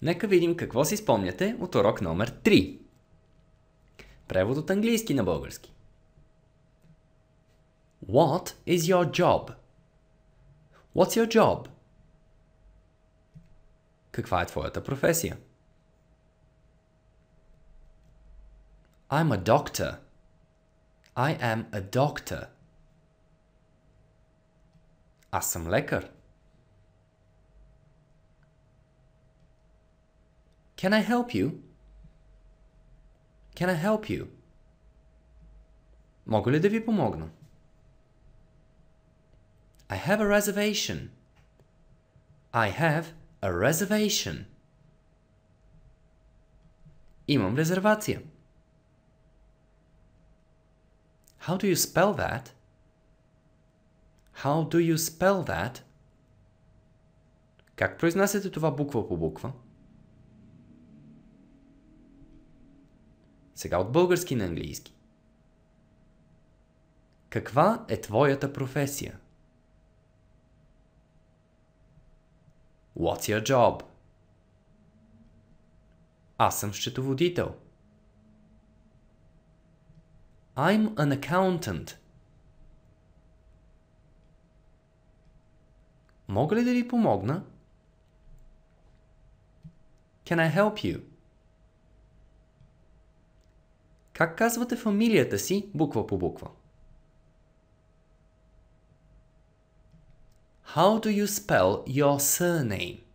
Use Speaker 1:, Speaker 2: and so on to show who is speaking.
Speaker 1: Нека видим какво си спомняте от урок номер 3. Превод от английски на български. What is your job? What's your job? Каква е твоята професия? I'm a doctor. I am a doctor. Аз съм лекар. Can I help you? Can I help you? Мога ли да ви помогна? I have a reservation. I have a reservation. Имам резервация. How do you spell that? How do you spell that? Как произнасяте това буква по буква? Сега от български на английски. Каква е твоята професия? What's your job? Аз съм счетоводител. I'm an accountant. Мога ли да ви помогна? Can I help you? Как казвате фамилията си буква по буква? How do you spell your surname?